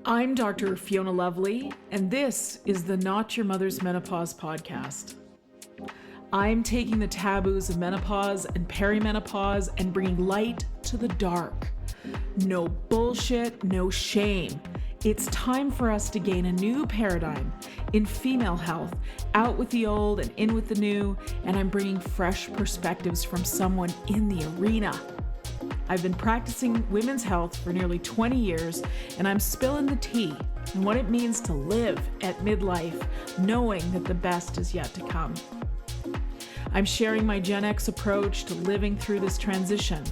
I'm Dr. Fiona Lovely, and this is the Not Your Mother's Menopause podcast. I'm taking the taboos of menopause and perimenopause and bringing light to the dark. No bullshit, no shame. It's time for us to gain a new paradigm in female health, out with the old and in with the new, and I'm bringing fresh perspectives from someone in the arena. I've been practicing women's health for nearly 20 years, and I'm spilling the tea on what it means to live at midlife, knowing that the best is yet to come. I'm sharing my Gen X approach to living through this transition.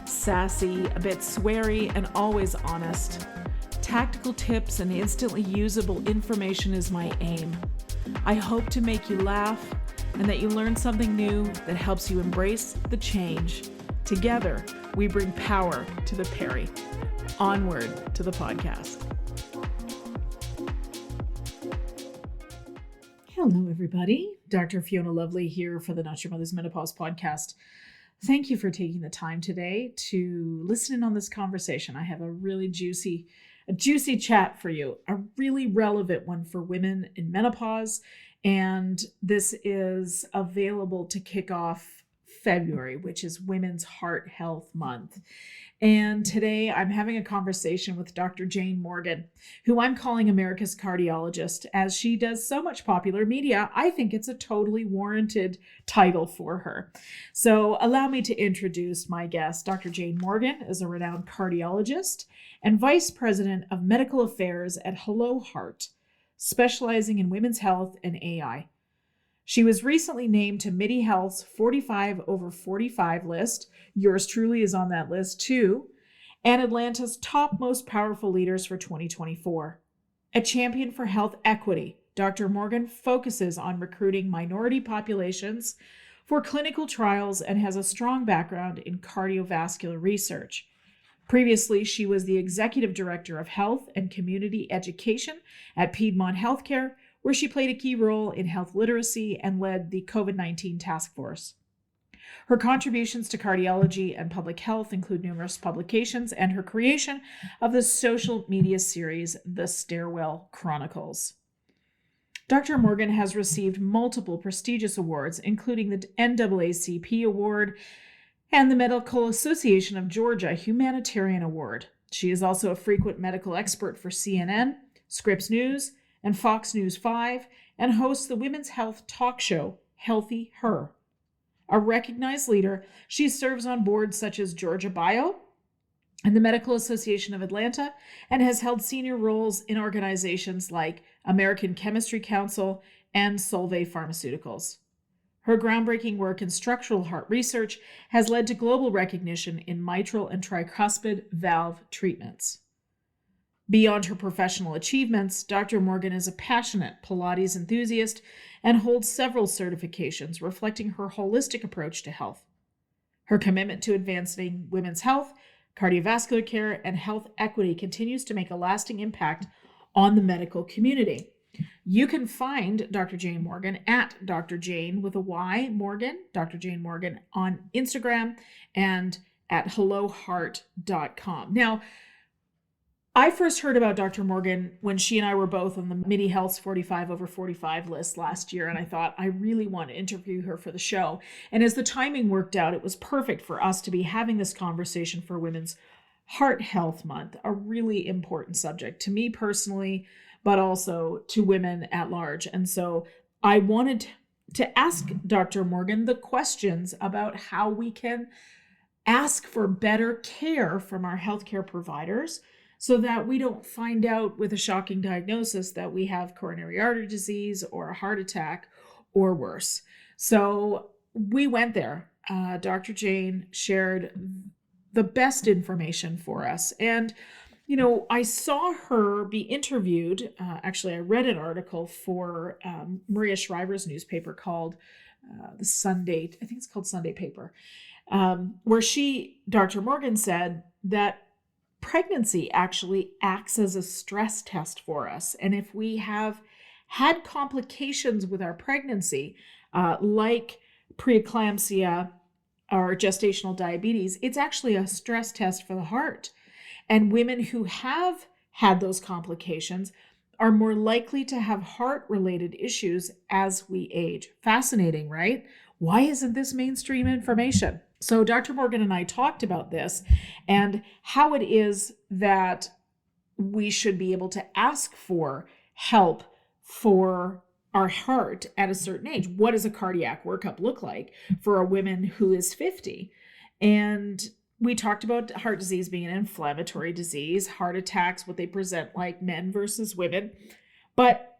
Sassy, a bit sweary, and always honest. Tactical tips and instantly usable information is my aim. I hope to make you laugh and that you learn something new that helps you embrace the change. Together, we bring power to the peri. Onward to the podcast. Hello, everybody. Dr. Fiona Lovely here for the Not Your Mother's Menopause podcast. Thank you for taking the time today to listen in on this conversation. I have a really juicy chat for you, a really relevant one for women in menopause. And this is available to kick off February, which is Women's Heart Health Month. And today I'm having a conversation with Dr. Jayne Morgan, who I'm calling America's Cardiologist. As she does so much popular media, I think it's a totally warranted title for her. So allow me to introduce my guest. Dr. Jayne Morgan is a renowned cardiologist and Vice President of Medical Affairs at Hello Heart, specializing in women's health and AI. She was recently named to MIDI Health's 45 over 45 list. Yours truly is on that list too. And Atlanta's top most powerful leaders for 2024. A champion for health equity, Dr. Morgan focuses on recruiting minority populations for clinical trials and has a strong background in cardiovascular research. Previously, she was the Executive Director of Health and Community Education at Piedmont Healthcare, where she played a key role in health literacy and led the COVID-19 task force. Her contributions to cardiology and public health include numerous publications and her creation of the social media series, The Stairwell Chronicles. Dr. Morgan has received multiple prestigious awards, including the NAACP Award and the Medical Association of Georgia Humanitarian Award. She is also a frequent medical expert for CNN, Scripps News, and Fox News 5, and hosts the women's health talk show, Healthy Her. A recognized leader, she serves on boards such as Georgia Bio and the Medical Association of Atlanta, and has held senior roles in organizations like American Chemistry Council and Solvay Pharmaceuticals. Her groundbreaking work in structural heart research has led to global recognition in mitral and tricuspid valve treatments. Beyond her professional achievements, Dr. Morgan is a passionate Pilates enthusiast and holds several certifications reflecting her holistic approach to health. Her commitment to advancing women's health, cardiovascular care, and health equity continues to make a lasting impact on the medical community. You can find Dr. Jayne Morgan at Dr. Jayne with a Y Morgan, Dr. Jayne Morgan on Instagram and at helloheart.com. Now, I first heard about Dr. Morgan when she and I were both on the MIDI Health's 45 over 45 list last year, and I thought I really want to interview her for the show. And as the timing worked out, it was perfect for us to be having this conversation for Women's Heart Health Month, a really important subject to me personally, but also to women at large. And so I wanted to ask Dr. Morgan the questions about how we can ask for better care from our healthcare providers, so that we don't find out with a shocking diagnosis that we have coronary artery disease or a heart attack or worse. So we went there. Dr. Jayne shared the best information for us. And, you know, I saw her be interviewed. Actually, I read an article for Maria Shriver's newspaper called the Sunday, I think it's called Sunday Paper, where Dr. Morgan said that pregnancy actually acts as a stress test for us. And if we have had complications with our pregnancy, like preeclampsia or gestational diabetes, it's actually a stress test for the heart. And women who have had those complications are more likely to have heart-related issues as we age. Fascinating, right? Why isn't this mainstream information? So Dr. Morgan and I talked about this and how it is that we should be able to ask for help for our heart at a certain age. What does a cardiac workup look like for a woman who is 50? And we talked about heart disease being an inflammatory disease, heart attacks, what they present like, men versus women. But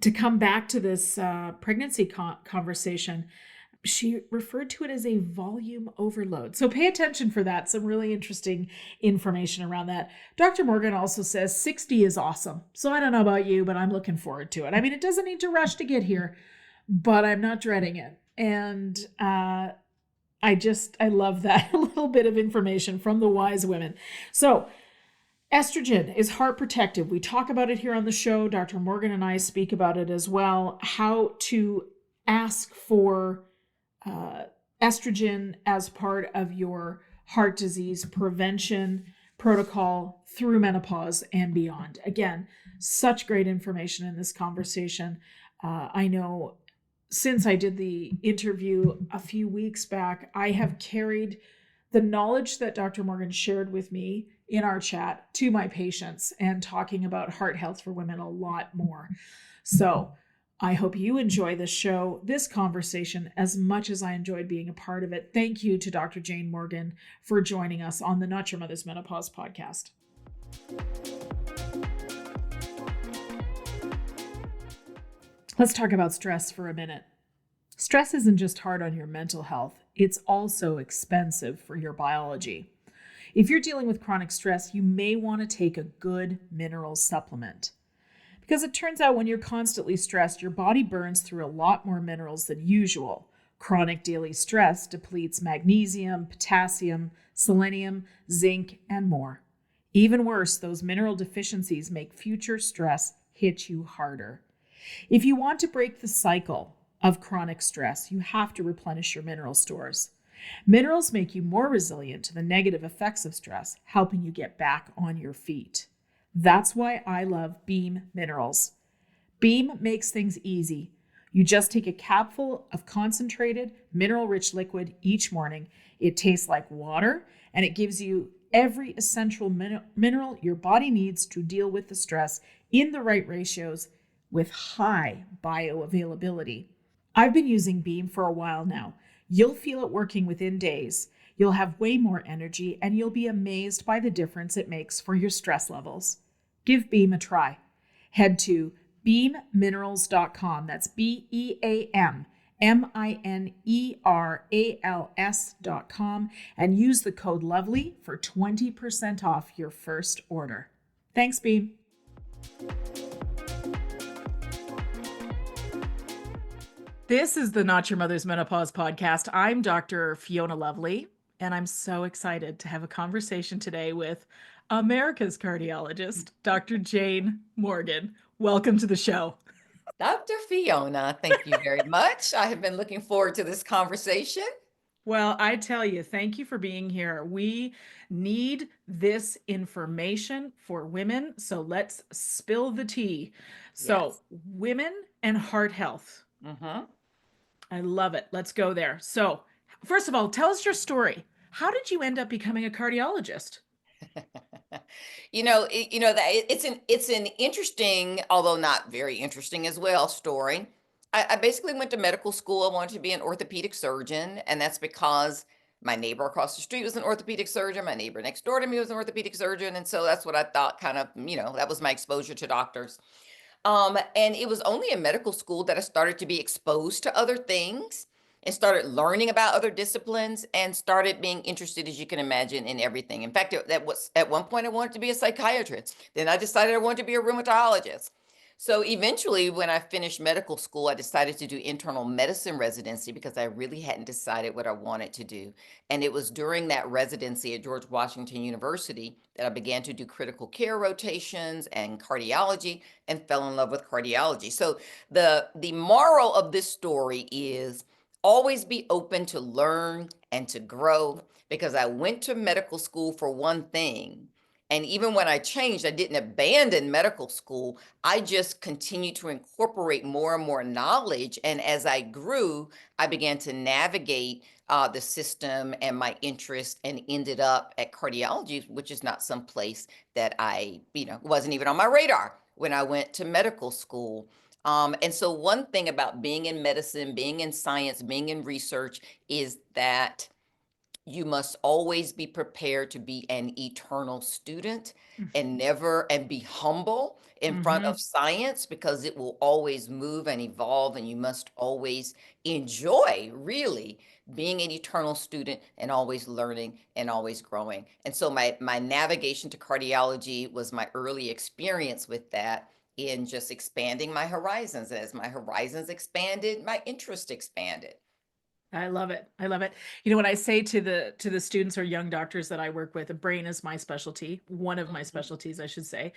to come back to this pregnancy conversation, she referred to it as a volume overload. So pay attention for that. Some really interesting information around that. Dr. Morgan also says 60 is awesome. So I don't know about you, but I'm looking forward to it. I mean, it doesn't need to rush to get here, but I'm not dreading it. And I love that a little bit of information from the wise women. So estrogen is heart protective. We talk about it here on the show. Dr. Morgan and I speak about it as well. How to ask for estrogen as part of your heart disease prevention protocol through menopause and beyond. Again, such great information in this conversation. I know since I did the interview a few weeks back, I have carried the knowledge that Dr. Morgan shared with me in our chat to my patients and talking about heart health for women a lot more. So I hope you enjoy this show, this conversation, as much as I enjoyed being a part of it. Thank you to Dr. Jayne Morgan for joining us on the Not Your Mother's Menopause podcast. Let's talk about stress for a minute. Stress isn't just hard on your mental health, it's also expensive for your biology. If you're dealing with chronic stress, you may want to take a good mineral supplement. Because it turns out when you're constantly stressed, your body burns through a lot more minerals than usual. Chronic daily stress depletes magnesium, potassium, selenium, zinc, and more. Even worse, those mineral deficiencies make future stress hit you harder. If you want to break the cycle of chronic stress, you have to replenish your mineral stores. Minerals make you more resilient to the negative effects of stress, helping you get back on your feet. That's why I love Beam Minerals. Beam makes things easy. You just take a capful of concentrated, mineral-rich liquid each morning. It tastes like water, and it gives you every essential mineral your body needs to deal with the stress in the right ratios with high bioavailability. I've been using Beam for a while now. You'll feel it working within days. You'll have way more energy, and you'll be amazed by the difference it makes for your stress levels. Give Beam a try. Head to beamminerals.com. That's BEAMMINERALS.com and use the code LOVELY for 20% off your first order. Thanks, Beam. This is the Not Your Mother's Menopause podcast. I'm Dr. Fiona Lovely, and I'm so excited to have a conversation today with America's cardiologist, Dr. Jayne Morgan. Welcome to the show. Dr. Fiona, thank you very much. I have been looking forward to this conversation. Well, I tell you, thank you for being here. We need this information for women, so let's spill the tea. So, Yes. Women and heart health. I love it. Let's go there. So, first of all, tell us your story. How did you end up becoming a cardiologist? It's an interesting, although not very interesting as well, story. I basically went to medical school. I wanted to be an orthopedic surgeon, and that's because my neighbor across the street was an orthopedic surgeon. My neighbor next door to me was an orthopedic surgeon, and so that's what I thought. That was my exposure to doctors. And it was only in medical school that I started to be exposed to other things and started learning about other disciplines and started being interested, as you can imagine, in everything. In fact, that was at one point I wanted to be a psychiatrist. Then I decided I wanted to be a rheumatologist. So eventually, when I finished medical school, I decided to do internal medicine residency because I really hadn't decided what I wanted to do. And it was during that residency at George Washington University that I began to do critical care rotations and cardiology and fell in love with cardiology. So the moral of this story is always be open to learn and to grow, because I went to medical school for one thing And even when I changed, I didn't abandon medical school. I just continued to incorporate more and more knowledge. And as I grew, I began to navigate the system and my interest, and ended up at cardiology, which is not some place that wasn't even on my radar when I went to medical school. And so one thing about being in medicine, being in science, being in research is that you must always be prepared to be an eternal student, and never and be humble in front Mm-hmm. of science, because it will always move and evolve, and you must always enjoy really being an eternal student and always learning and always growing. And so my navigation to cardiology was my early experience with that, in just expanding my horizons. As my horizons expanded, my interest expanded. I love it. I love it. You know, what I say to the students or young doctors that I work with, the brain is my specialty. One of my Mhm. specialties, I should say,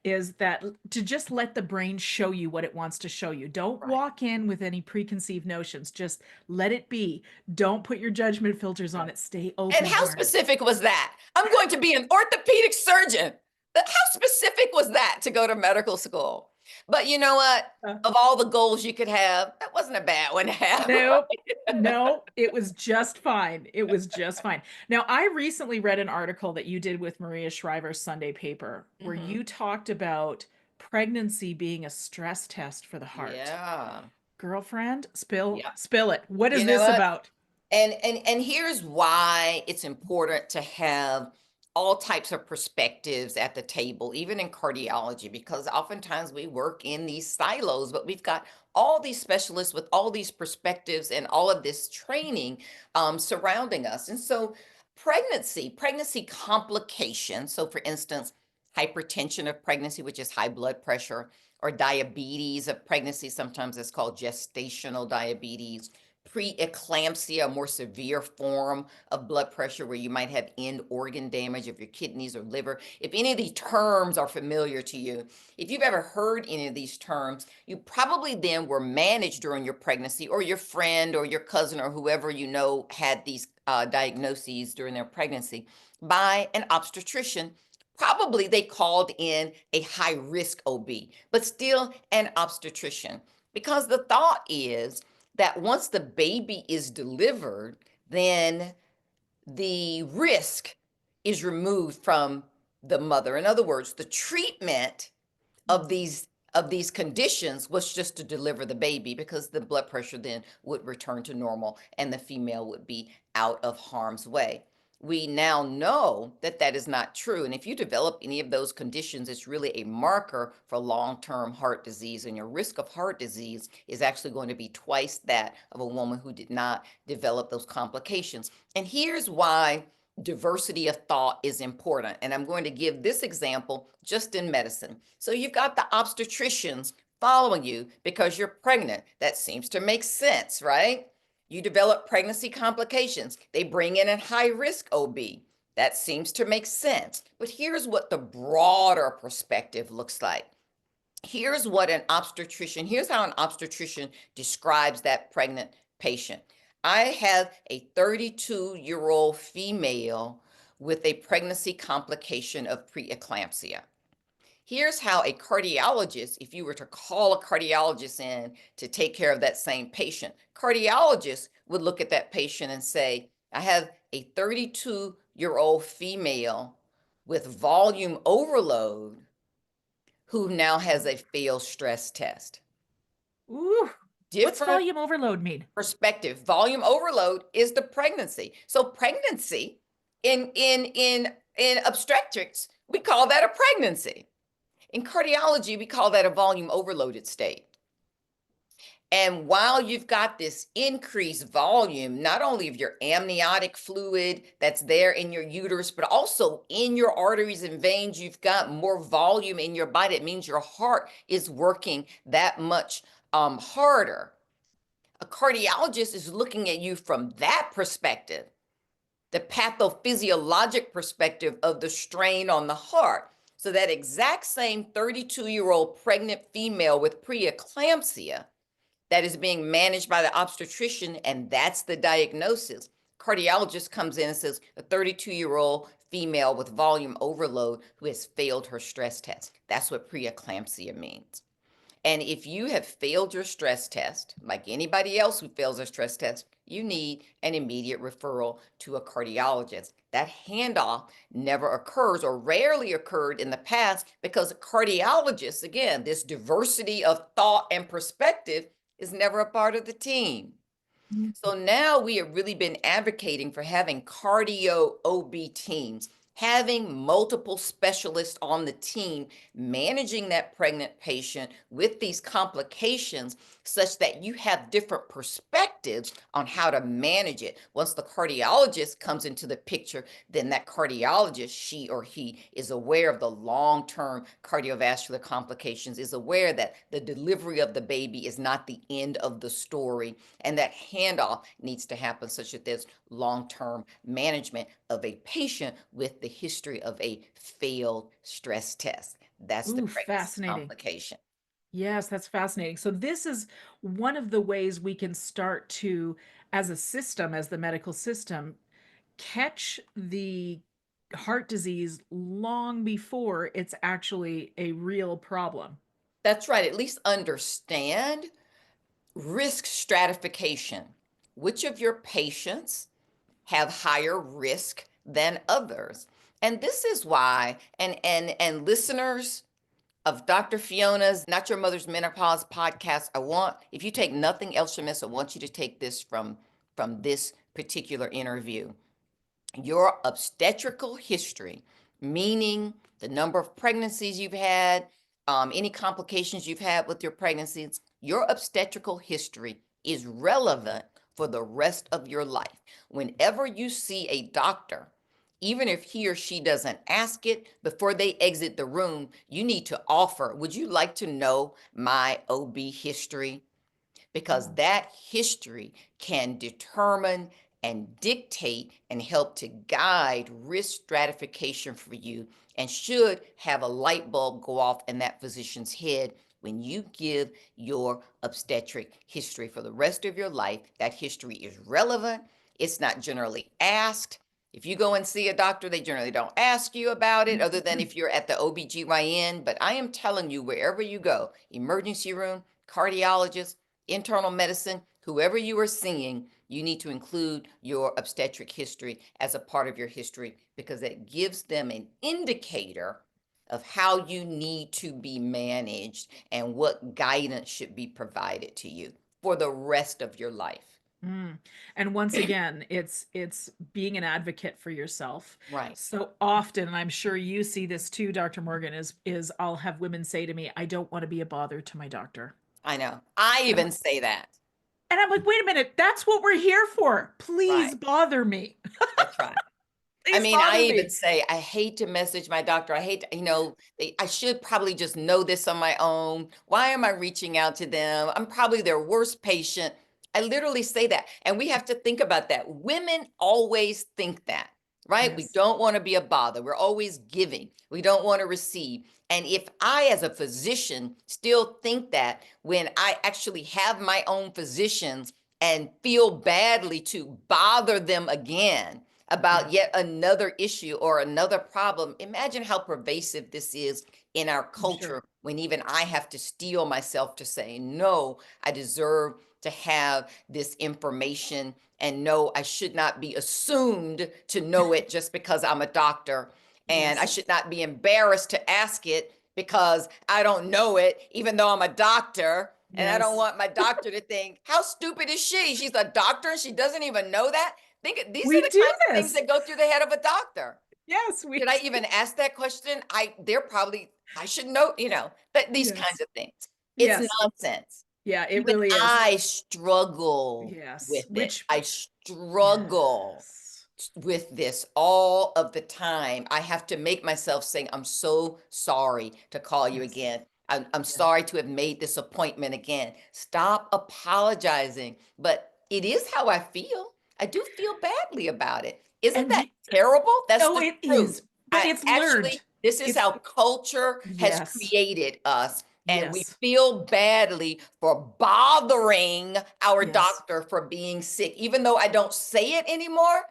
is that to just let the brain show you what it wants to show you. Don't Right. walk in with any preconceived notions. Just let it be. Don't put your judgment filters on Right. it. Stay And how open-hearted. specific was that? I'm going to be an orthopedic surgeon. How specific was that to go to medical school? But you know what? Uh, Of all the goals you could have, that wasn't a bad one to have, Nope. right? No, it was just fine. It was just fine. Now, I recently read an article that you did with Maria Shriver's Sunday paper where Mhm. you talked about pregnancy being a stress test for the heart. Yeah. Girlfriend, spill Yeah. spill it. What is You know this what? about? And here's why it's important to have all types of perspectives at the table, even in cardiology, because oftentimes we work in these silos, but we've got all these specialists with all these perspectives and all of this training surrounding us. And so pregnancy complications. So for instance, hypertension of pregnancy, which is high blood pressure, or diabetes of pregnancy, sometimes it's called gestational diabetes. Preeclampsia, a more severe form of blood pressure where you might have end organ damage of your kidneys or liver. If any of these terms are familiar to you, if you've ever heard any of these terms, you probably then were managed during your pregnancy, or your friend or your cousin or whoever you know had these diagnoses during their pregnancy, by an obstetrician. Probably they called in a high risk OB, but still an obstetrician. Because the thought is that once the baby is delivered, then the risk is removed from the mother. In other words, the treatment of these conditions was just to deliver the baby, because the blood pressure then would return to normal and the female would be out of harm's way. We now know that that is not true. And if you develop any of those conditions, it's really a marker for long-term heart disease. And your risk of heart disease is actually going to be twice that of a woman who did not develop those complications. And here's why diversity of thought is important. And I'm going to give this example just in medicine. So you've got the obstetricians following you because you're pregnant. That seems to make sense, right? You develop pregnancy complications. They bring in a high risk OB. That seems to make sense. But here's what the broader perspective looks like. Here's how an obstetrician describes that pregnant patient. I have a 32-year-old female with a pregnancy complication of preeclampsia. Here's how a cardiologist, if you were to call a cardiologist in to take care of that same patient, cardiologist would look at that patient and say, I have a 32-year-old female with volume overload who now has a failed stress test. Ooh. What's Different volume overload mean? perspective. Volume overload is the pregnancy. So pregnancy in obstetrics, we call that a pregnancy. In cardiology, we call that a volume overloaded state. And while you've got this increased volume, not only of your amniotic fluid that's there in your uterus, but also in your arteries and veins, you've got more volume in your body. It means your heart is working that much harder. A cardiologist is looking at you from that perspective, the pathophysiologic perspective of the strain on the heart. So that exact same 32-year-old pregnant female with preeclampsia that is being managed by the obstetrician, and that's the diagnosis. Cardiologist comes in and says, a 32-year-old female with volume overload who has failed her stress test. That's what preeclampsia means. And if you have failed your stress test, like anybody else who fails a stress test, you need an immediate referral to a cardiologist. That handoff never occurs or rarely occurred in the past because cardiologists, again, this diversity of thought and perspective is never a part of the team. So now we have really been advocating for having cardio OB teams, having multiple specialists on the team, managing that pregnant patient with these complications such that you have different perspectives on how to manage it. Once the cardiologist comes into the picture, then that cardiologist, she or he, is aware of the long-term cardiovascular complications, is aware that the delivery of the baby is not the end of the story, and that handoff needs to happen such that there's long-term management of a patient with the history of a failed stress test. That's the Ooh, pregnancy fascinating. complication. Yes, that's fascinating. So this is one of the ways we can start to, as a system, as the medical system, catch the heart disease long before it's actually a real problem. That's right. At least understand risk stratification. Which of your patients have higher risk than others? And this is why, and listeners of Dr. Fiona's Not Your Mother's Menopause podcast, if you take nothing else from this, I want you to take this from this particular interview. Your obstetrical history, meaning the number of pregnancies you've had, any complications you've had with your pregnancies, your obstetrical history is relevant for the rest of your life. Whenever you see a doctor, even if he or she doesn't ask it, before they exit the room, you need to offer, would you like to know my OB history? Because that history can determine and dictate and help to guide risk stratification for you, and should have a light bulb go off in that physician's head when you give your obstetric history for the rest of your life. That history is relevant. It's not generally asked. If you go and see a doctor, they generally don't ask you about it, other than if you're at the OBGYN. But I am telling you, wherever you go, emergency room, cardiologist, internal medicine, whoever you are seeing, you need to include your obstetric history as a part of your history, because it gives them an indicator of how you need to be managed and what guidance should be provided to you for the rest of your life. Mm. And once again, it's being an advocate for yourself. Right. So often, and I'm sure you see this too, Dr. Morgan, is I'll have women say to me, I don't want to be a bother to my doctor. I know. I And even say that. I'm like, wait a minute, that's what we're here for. Right. Please bother me. That's right. I Please mean, I bother even me. say, I hate to message my doctor. I hate to, I should probably just know this on my own. Why am I reaching out to them? I'm probably their worst patient. I literally say that. And we have to think about that. Women always think that, right? We Yes. don't want to be a bother. We're always giving. We don't want to receive. And if I, as a physician, still think that when I actually have my own physicians and feel badly to bother them again about Yeah, yet another issue or another problem, imagine how pervasive this is in our I'm sure. culture, when even I have to steel myself to say, no, I deserve to have this information, and no, I should not be assumed to know it just because I'm a doctor. And I Yes. should not be embarrassed to ask it because I don't know it, even though I'm a doctor. And I don't Yes. want my doctor to think, how stupid is she? She's a doctor and she doesn't even know that. These are We the do kinds of things this. that go through the head of a doctor. Yes, we Should I do. even ask that question? I should know, but these kinds Yes. of things. It's Yes. nonsense. Yeah, it Even really is. I struggle Yes. with it. Which, I struggle yes. with this all of the time. I have to make myself say, I'm so sorry to call you Yes. again. I'm Yeah. sorry to have made this appointment again. Stop apologizing. But it is how I feel. I do feel badly about it. Isn't And that you, terrible? That's oh, the it truth. is, but it's learned. This is It's, how culture has yes. created us. And we Yes. feel badly for bothering our Yes. doctor for being sick. Even though I don't say it anymore,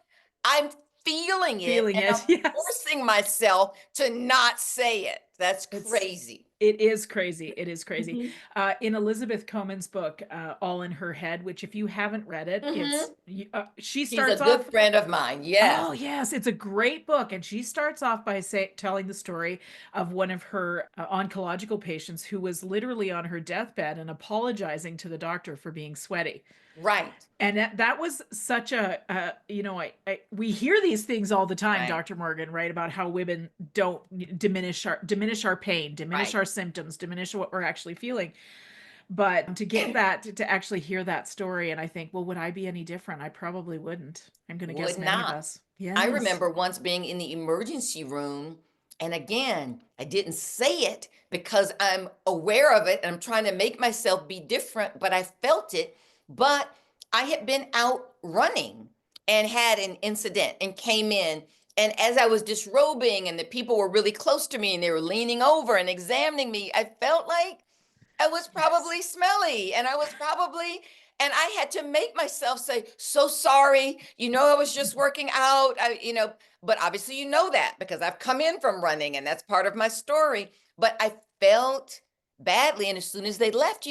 I'm feeling it Feeling and I'm it. Yes. forcing myself to not say it. That's It's crazy. it is crazy. It is crazy. Mhm. In Elizabeth Coman's book, All in Her Head, which if you haven't read it, Mhm. she She's a starts good off. friend of mine. Yes. Oh, yes, it's a great book. And she starts off by telling the story of one of her oncological patients who was literally on her deathbed and apologizing to the doctor for being sweaty. Right. And that was such we hear these things all the time, Right. Dr. Morgan, right? About how women don't diminish our pain, diminish Right. our symptoms, diminish what we're actually feeling. But to get that, to actually hear that story, and I think, well, would I be any different? I probably wouldn't. I'm going to guess Would many of not. us. I Yes. remember once being in the emergency room, and again, I didn't say it because I'm aware of it and I'm trying to make myself be different, but I felt it. But I had been out running and had an incident and came in. And as I was disrobing, and the people were really close to me and they were leaning over and examining me, I felt like I was Yes. probably smelly and I was probably, and I had to make myself say, so sorry. I was just working out. But obviously, that because I've come in from running and that's part of my story. But I felt badly. And as soon as they left,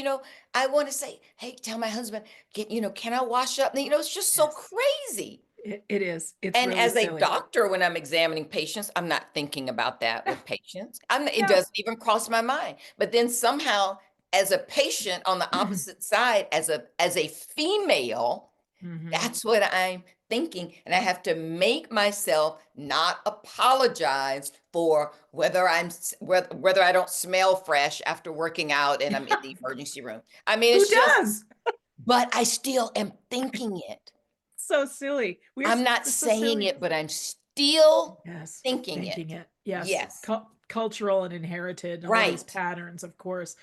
I want to say, hey, tell my husband, can I wash up? It's just so Yes. crazy. It is. It's And really as a silly. doctor, when I'm examining patients, I'm not thinking about that with patients. It No. doesn't even cross my mind. But then somehow, as a patient on the opposite side, as a female, Hmm. that's what I'm thinking. And I have to make myself not apologize for whether I don't smell fresh after working out and I'm in the emergency room. I mean, Who it's just, does? but I still am thinking it. So silly. I'm not We're so saying silly. it, but I'm still Yes. thinking Thinking it. it. Yes. Yes. Cultural and inherited and all these Right. patterns, of course.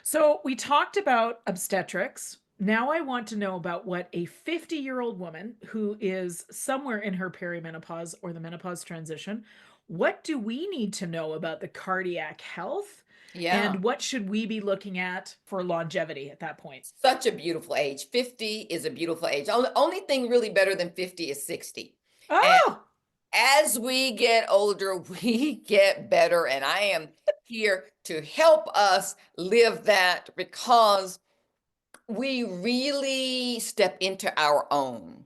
So we talked about obstetrics. Now I want to know about what a 50-year-old woman who is somewhere in her perimenopause or the menopause transition, what do we need to know about the cardiac health? Yeah. And what should we be looking at for longevity at that point? Such a beautiful age. 50 is a beautiful age. Only thing really better than 50 is 60. And Oh, as we get older, we get better. And I am here to help us live that because we really step into our own.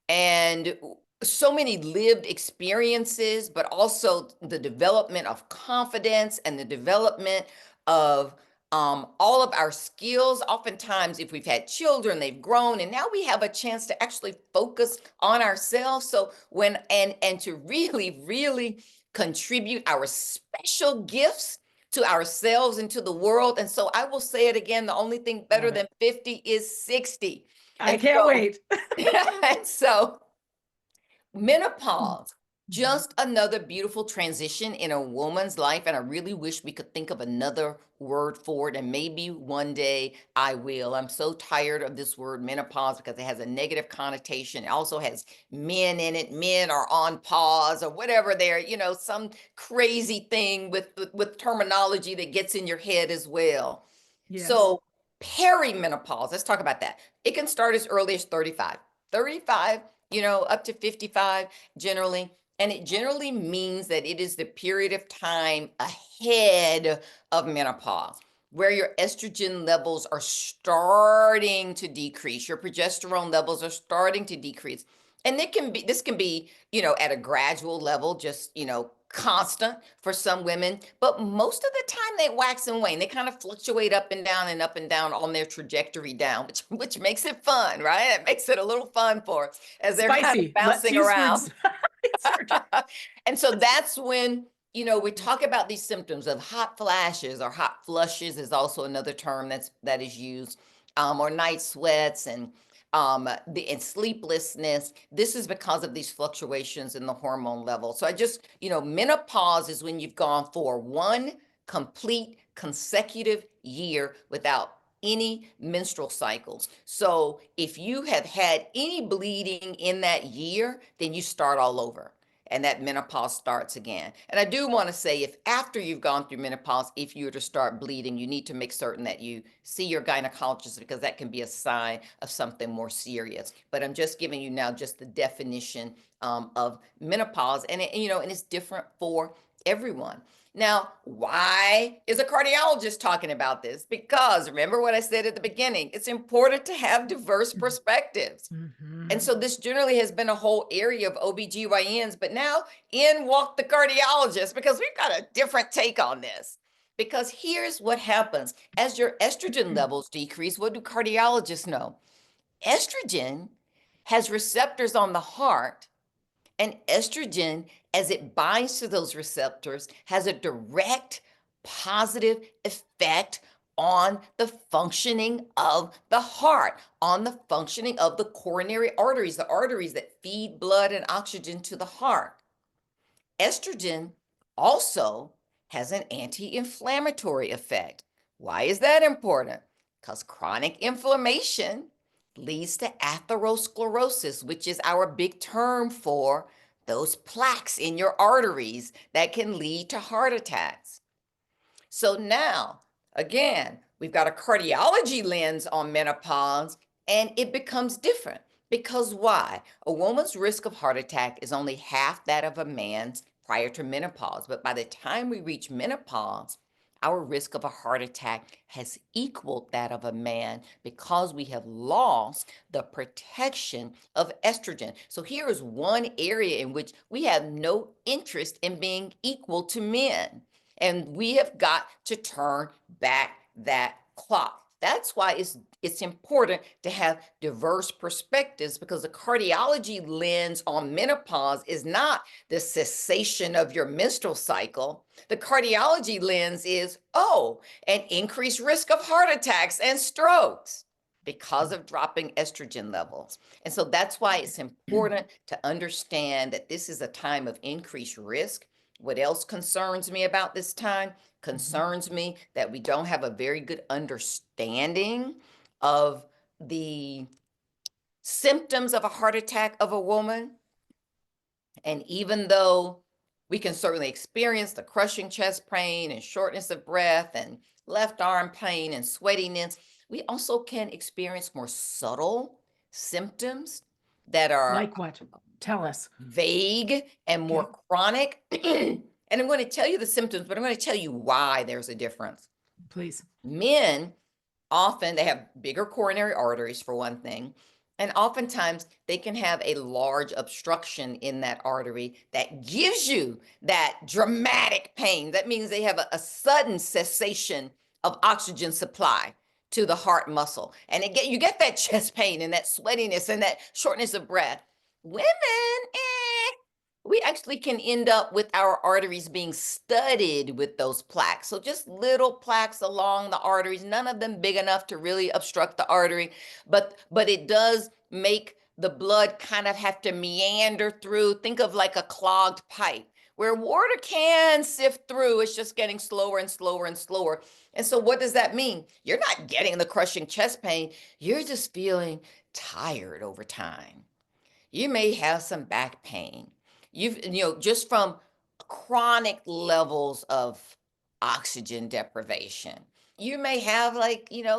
And so many lived experiences, but also the development of confidence and the development of all of our skills. Oftentimes, if we've had children, they've grown, and now we have a chance to actually focus on ourselves. So when and to really, really contribute our special gifts to ourselves and to the world. And so I will say it again, the only thing better love it. than 50 is 60. I And can't so, wait. and so menopause, just another beautiful transition in a woman's life. And I really wish we could think of another word for it. And maybe one day I will. I'm so tired of this word menopause because it has a negative connotation. It also has men in it. Men are on pause or whatever they're, some crazy thing with terminology that gets in your head as well. Yes. So perimenopause, let's talk about that. It can start as early as 35. 35, up to 55 generally. And it generally means that it is the period of time ahead of menopause where your estrogen levels are starting to decrease, your progesterone levels are starting to decrease. And this can be, at a gradual level, just, constant for some women, but most of the time they wax and wane. They kind of fluctuate up and down on their trajectory down, which makes it fun, right? It makes it a little fun for us as they're kind of Spicy. Let's bouncing use around. words. Insert. And so that's when, we talk about these symptoms of hot flashes, or hot flushes is also another term that is used, or night sweats and sleeplessness. This is because of these fluctuations in the hormone level. So menopause is when you've gone for one complete consecutive year without any menstrual cycles. So if you have had any bleeding in that year, then you start all over. and that menopause starts again. And I do want to say, if after you've gone through menopause, if you were to start bleeding, you need to make certain that you see your gynecologist, because that can be a sign of something more serious. But I'm just giving you now just the definition of menopause, and and it's different for everyone. Now, why is a cardiologist talking about this? Because remember what I said at the beginning, it's important to have diverse perspectives. Mm-hmm. And so this generally has been a whole area of OBGYNs, but now in walk the cardiologist, because we've got a different take on this. Because here's what happens. As your estrogen levels decrease, what do cardiologists know? Estrogen has receptors on the heart, and estrogen, as it binds to those receptors, has a direct positive effect on the functioning of the heart, on the functioning of the coronary arteries, the arteries that feed blood and oxygen to the heart. Estrogen also has an anti-inflammatory effect. Why is that important? Because chronic inflammation leads to atherosclerosis, which is our big term for those plaques in your arteries that can lead to heart attacks. So now, again, we've got a cardiology lens on menopause, and it becomes different. Because why? A woman's risk of heart attack is only half that of a man's prior to menopause. But by the time we reach menopause, our risk of a heart attack has equaled that of a man, because we have lost the protection of estrogen. So here is one area in which we have no interest in being equal to men. And we have got to turn back that clock. That's why it's important to have diverse perspectives, because the cardiology lens on menopause is not the cessation of your menstrual cycle. The cardiology lens is, an increased risk of heart attacks and strokes because of dropping estrogen levels. And so that's why it's important to understand that this is a time of increased risk. What else concerns me about this time? Concerns me that we don't have a very good understanding of the symptoms of a heart attack of a woman. And even though we can certainly experience the crushing chest pain and shortness of breath and left arm pain and sweatiness, we also can experience more subtle symptoms that are Like what? Tell us. vague and more chronic. And I'm going to tell you the symptoms, but I'm going to tell you why there's a difference. Please. Men often, they have bigger coronary arteries, for one thing, and oftentimes they can have a large obstruction in that artery that gives you that dramatic pain. That means they have a sudden cessation of oxygen supply to the heart muscle, and you get that chest pain and that sweatiness and that shortness of breath. Women, we actually can end up with our arteries being studded with those plaques. So just little plaques along the arteries, none of them big enough to really obstruct the artery, but it does make the blood kind of have to meander through. Think of like a clogged pipe where water can sift through. It's just getting slower and slower and slower. And so what does that mean? You're not getting the crushing chest pain. You're just feeling tired over time. You may have some back pain. Just from chronic levels of oxygen deprivation. You may have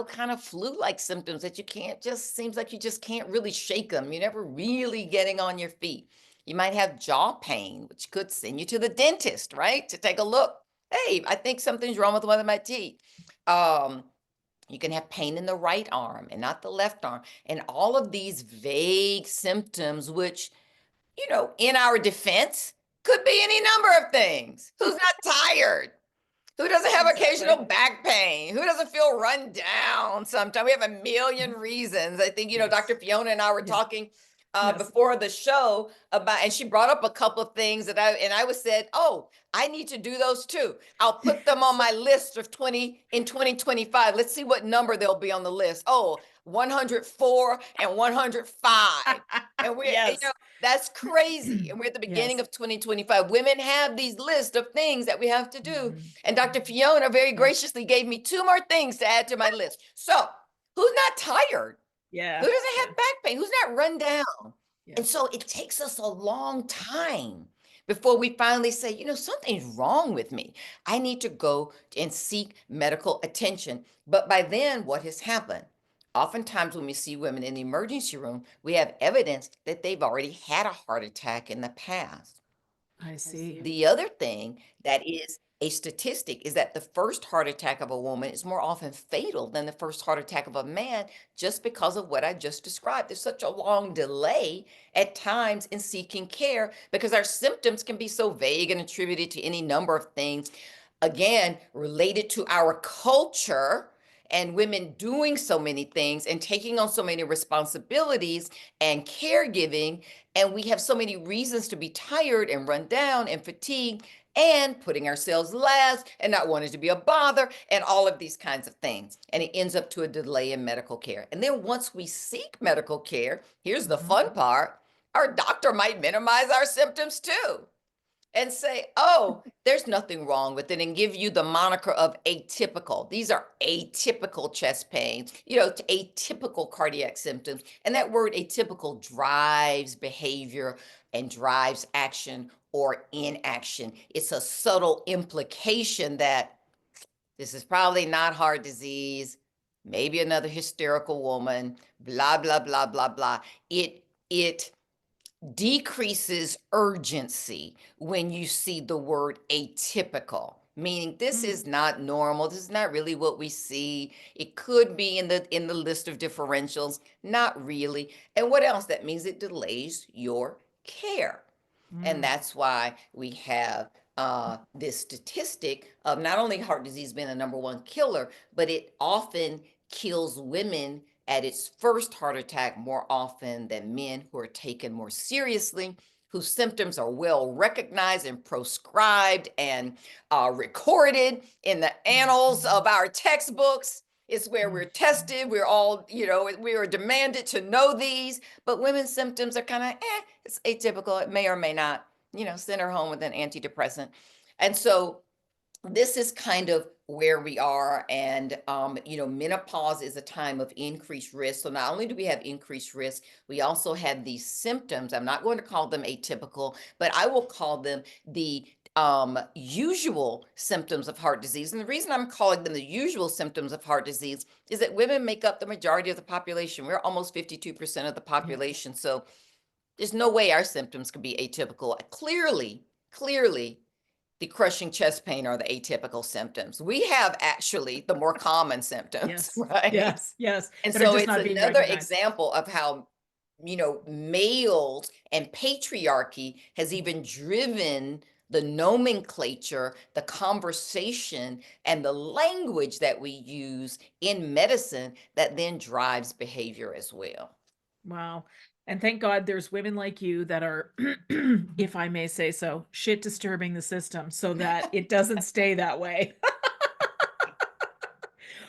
kind of flu-like symptoms that seems like you just can't really shake them. You're never really getting on your feet. You might have jaw pain, which could send you to the dentist, right? To take a look. Hey, I think something's wrong with one of my teeth. You can have pain in the right arm and not the left arm. And all of these vague symptoms, which in our defense, could be any number of things. Who's not tired? Who doesn't have occasional back pain? Who doesn't feel run down sometimes? We have a million reasons. I think, Dr. Fiona and I were talking before the show about, and she brought up a couple of things that I was said, I need to do those too. I'll put them on my list of 2025. Let's see what number they'll be on the list. 104 and 105. And that's crazy. And we're at the beginning of 2025. Women have these lists of things that we have to do. And Dr. Fiona very graciously gave me 2 more things to add to my list. So who's not tired? Yeah. Who doesn't have back pain? Who's not run down? And so it takes us a long time before we finally say, something's wrong with me. I need to go and seek medical attention. But by then, what has happened? Oftentimes, when we see women in the emergency room, we have evidence that they've already had a heart attack in the past. I see. The other thing that is a statistic is that the first heart attack of a woman is more often fatal than the first heart attack of a man, just because of what I just described. There's such a long delay at times in seeking care because our symptoms can be so vague and attributed to any number of things, again, related to our culture and women doing so many things and taking on so many responsibilities and caregiving. And we have so many reasons to be tired and run down and fatigued and putting ourselves last and not wanting to be a bother and all of these kinds of things. And it ends up to a delay in medical care. And then once we seek medical care, here's the fun part, our doctor might minimize our symptoms too and say, oh, there's nothing wrong with it, and give you the moniker of atypical. These are atypical chest pains, atypical cardiac symptoms. And that word atypical drives behavior and drives action or inaction. It's a subtle implication that this is probably not heart disease, maybe another hysterical woman, blah, blah, blah, blah, blah. It decreases urgency when you see the word atypical, meaning this is not normal. This is not really what we see. It could be in the list of differentials, not really. And what else? That means it delays your care. And that's why we have this statistic of not only heart disease being the number one killer, but it often kills women at its first heart attack more often than men who are taken more seriously, whose symptoms are well recognized and proscribed and recorded in the annals of our textbooks. It's where we're tested. We're all, we are demanded to know these, but women's symptoms are kind of, it's atypical. It may or may not, send her home with an antidepressant. And so this is kind of where we are. And, menopause is a time of increased risk. So not only do we have increased risk, we also have these symptoms. I'm not going to call them atypical, but I will call them the usual symptoms of heart disease. And the reason I'm calling them the usual symptoms of heart disease is that women make up the majority of the population. We're almost 52% of the population. So there's no way our symptoms could be atypical. Clearly, the crushing chest pain are the atypical symptoms. We have actually the more common symptoms, Yes. right? Yes. And That are so just it's not being another recognized. example of how, males and patriarchy has even driven the nomenclature, the conversation, and the language that we use in medicine that then drives behavior as well. Wow. And thank God there's women like you that are, if I may say so, shit disturbing the system so that it doesn't stay that way.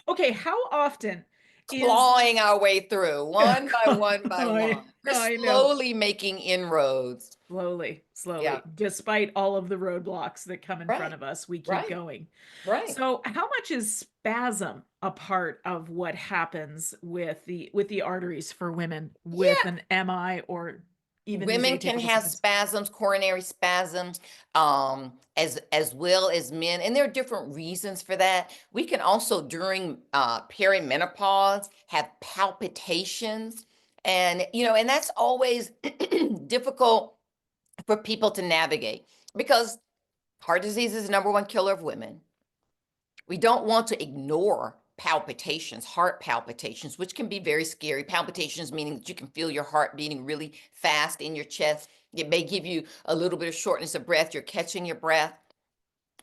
Okay, how often is Clawing our way through one by one by one. We're I know. slowly making inroads. Slowly, Yeah. despite all of the roadblocks that come in front Right. of us, we keep Right. going. Right. So, how much is spasm a part of what happens with the arteries for women with Yeah. an MI or even these Women can atypical have symptoms? spasms, coronary spasms, as well as men, and there are different reasons for that. We can also, during perimenopause, have palpitations, and that's always difficult for people to navigate because heart disease is the number one killer of women. We don't want to ignore palpitations, heart palpitations, which can be very scary. Palpitations meaning that you can feel your heart beating really fast in your chest. It may give you a little bit of shortness of breath. You're catching your breath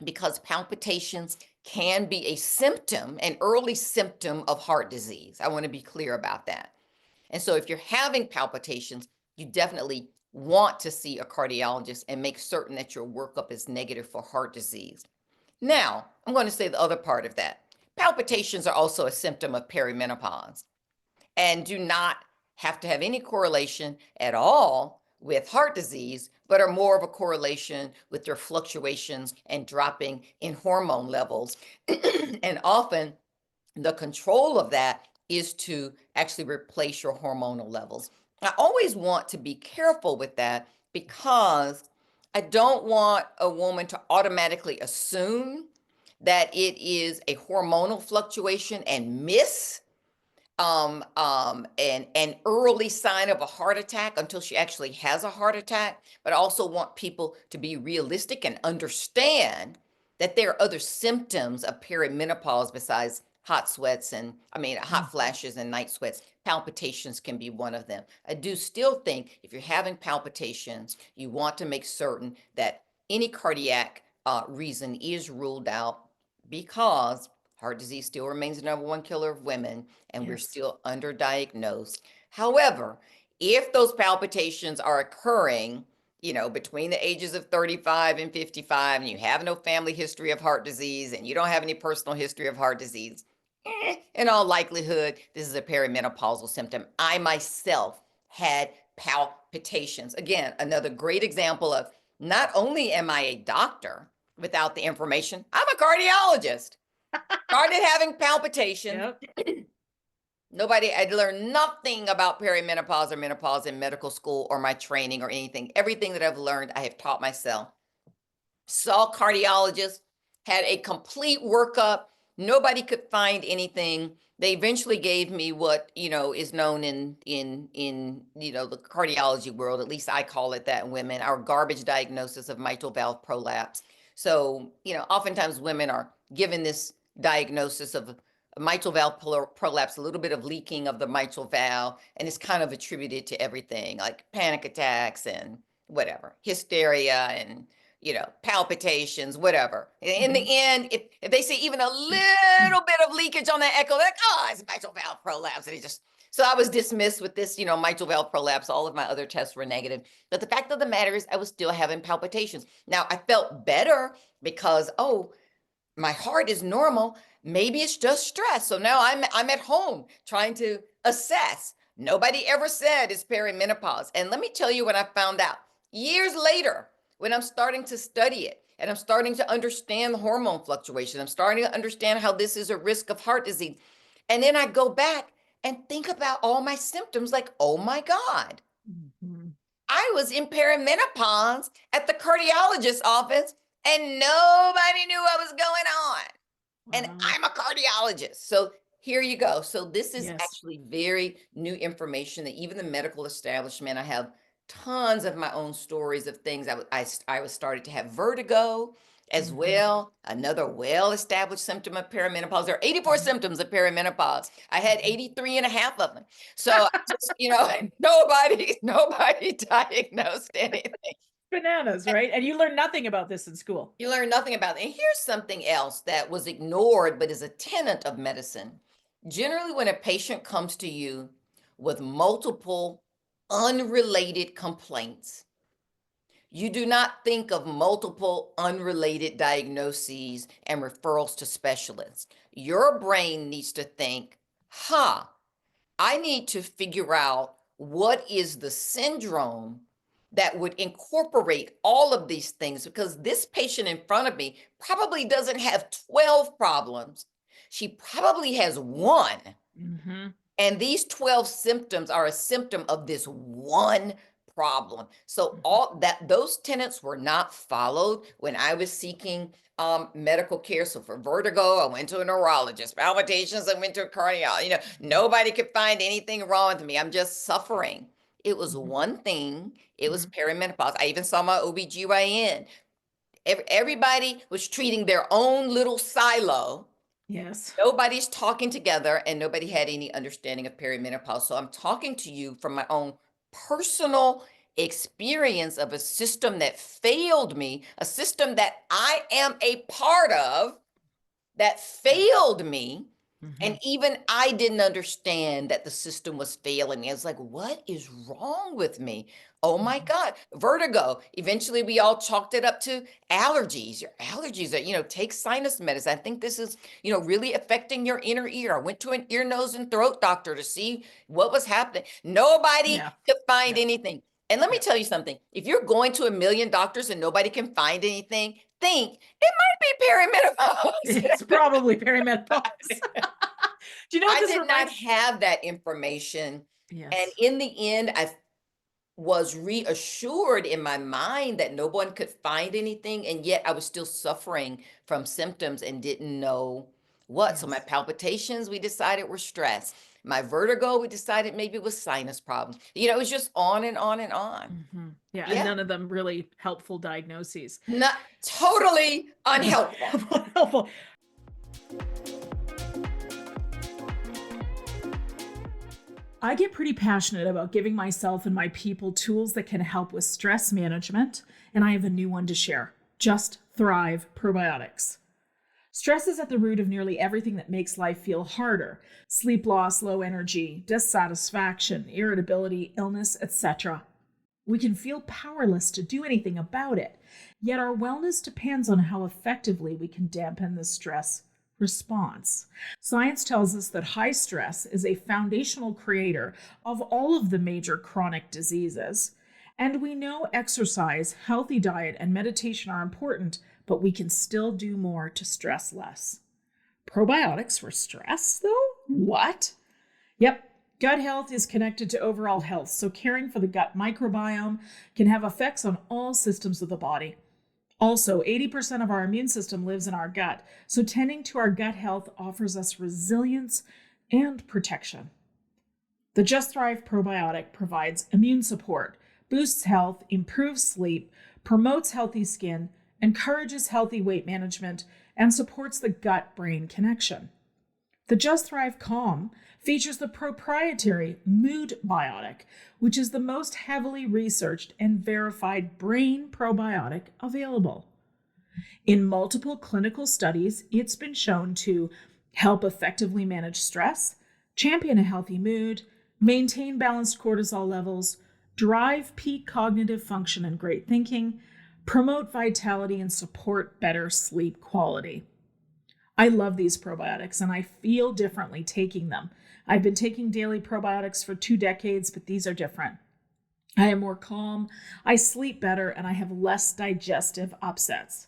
because palpitations can be a symptom, an early symptom of heart disease. I want to be clear about that. And so if you're having palpitations, you definitely want to see a cardiologist and make certain that your workup is negative for heart disease. Now, I'm going to say the other part of that. Palpitations are also a symptom of perimenopause and do not have to have any correlation at all with heart disease, but are more of a correlation with your fluctuations and dropping in hormone levels. And often the control of that is to actually replace your hormonal levels. I always want to be careful with that because I don't want a woman to automatically assume that it is a hormonal fluctuation and miss an early sign of a heart attack until she actually has a heart attack. But I also want people to be realistic and understand that there are other symptoms of perimenopause besides hot sweats and hot flashes and night sweats. Palpitations can be one of them. I do still think if you're having palpitations, you want to make certain that any cardiac reason is ruled out, because heart disease still remains the number one killer of women, and we're Yes. still underdiagnosed. However, if those palpitations are occurring, between the ages of 35 and 55, and you have no family history of heart disease and you don't have any personal history of heart disease, in all likelihood, this is a perimenopausal symptom. I myself had palpitations. Again, another great example of not only am I a doctor without the information, I'm a cardiologist. Started having palpitations. Yep. I'd learned nothing about perimenopause or menopause in medical school or my training or anything. Everything that I've learned, I have taught myself. Saw cardiologists, had a complete workup. Nobody could find anything. They eventually gave me what, is known in the cardiology world, at least I call it that in women, our garbage diagnosis of mitral valve prolapse. So, oftentimes women are given this diagnosis of mitral valve prolapse, a little bit of leaking of the mitral valve, and it's kind of attributed to everything like panic attacks and whatever, hysteria and palpitations, whatever. In the end, if they see even a little bit of leakage on that echo, they're like, oh, it's mitral valve prolapse. And so I was dismissed with this, mitral valve prolapse. All of my other tests were negative. But the fact of the matter is I was still having palpitations. Now I felt better because, my heart is normal. Maybe it's just stress. So now I'm at home trying to assess. Nobody ever said it's perimenopause. And let me tell you what I found out years later, when I'm starting to study it and I'm starting to understand the hormone fluctuation, I'm starting to understand how this is a risk of heart disease. And then I go back and think about all my symptoms like, oh my God, I was in perimenopause at the cardiologist's office and nobody knew what was going on. And I'm a cardiologist. So here you go. So this is actually very new information that even the medical establishment, I have tons of my own stories of things. I was started to have vertigo as well, another well-established symptom of perimenopause. There are 84 symptoms of perimenopause. I had 83 and a half of them. So just, nobody diagnosed anything. Bananas, right? And you learned nothing about this in school. You learn nothing about it. And here's something else that was ignored, but is a tenet of medicine. Generally, when a patient comes to you with multiple unrelated complaints, you do not think of multiple unrelated diagnoses and referrals to specialists. Your brain needs to think, I need to figure out what is the syndrome that would incorporate all of these things, because this patient in front of me probably doesn't have 12 problems. She probably has one. And these 12 symptoms are a symptom of this one problem. So those tenets were not followed when I was seeking medical care. So for vertigo, I went to a neurologist. Palpitations, I went to a cardiologist. Nobody could find anything wrong with me. I'm just suffering. It was one thing. It was perimenopause. I even saw my OBGYN. Everybody was treating their own little silo. Yes. Nobody's talking together, and nobody had any understanding of perimenopause. So I'm talking to you from my own personal experience of a system that failed me, a system that I am a part of that failed me. And even I didn't understand that the system was failing me. I was like, what is wrong with me? Oh my God, vertigo. Eventually we all chalked it up to allergies. Your allergies are, take sinus medicine. I think this is, really affecting your inner ear. I went to an ear, nose, and throat doctor to see what was happening. Nobody could find anything. And let me tell you something. If you're going to a million doctors and nobody can find anything, think it might be perimenopause. It's probably perimenopause. Do you know what I this did not reminds? have that information. Yes. And in the end, was reassured in my mind that no one could find anything, and yet I was still suffering from symptoms and didn't know what. So my Yes. palpitations, we decided were stress. My vertigo, we decided maybe it was sinus problems. It was just on and on and on. Yeah, and Yeah, none of them really helpful diagnoses. not totally unhelpful. Helpful. I get pretty passionate about giving myself and my people tools that can help with stress management, and I have a new one to share. Just Thrive Probiotics. Stress is at the root of nearly everything that makes life feel harder. Sleep loss, low energy, dissatisfaction, irritability, illness, etc. We can feel powerless to do anything about it, yet our wellness depends on how effectively we can dampen the stress response. Science tells us that high stress is a foundational creator of all of the major chronic diseases. And we know exercise, healthy diet, and meditation are important, but we can still do more to stress less. Probiotics for stress, though? What? Yep, gut health is connected to overall health, so caring for the gut microbiome can have effects on all systems of the body. Also, 80% of our immune system lives in our gut, so tending to our gut health offers us resilience and protection. The Just Thrive probiotic provides immune support, boosts health, improves sleep, promotes healthy skin, encourages healthy weight management, and supports the gut-brain connection. The Just Thrive Calm features the proprietary Mood Biotic, which is the most heavily researched and verified brain probiotic available. In multiple clinical studies, it's been shown to help effectively manage stress, champion a healthy mood, maintain balanced cortisol levels, drive peak cognitive function and great thinking, promote vitality, and support better sleep quality. I love these probiotics and I feel differently taking them. I've been taking daily probiotics for 2 decades, but these are different. I am more calm, I sleep better, and I have less digestive upsets.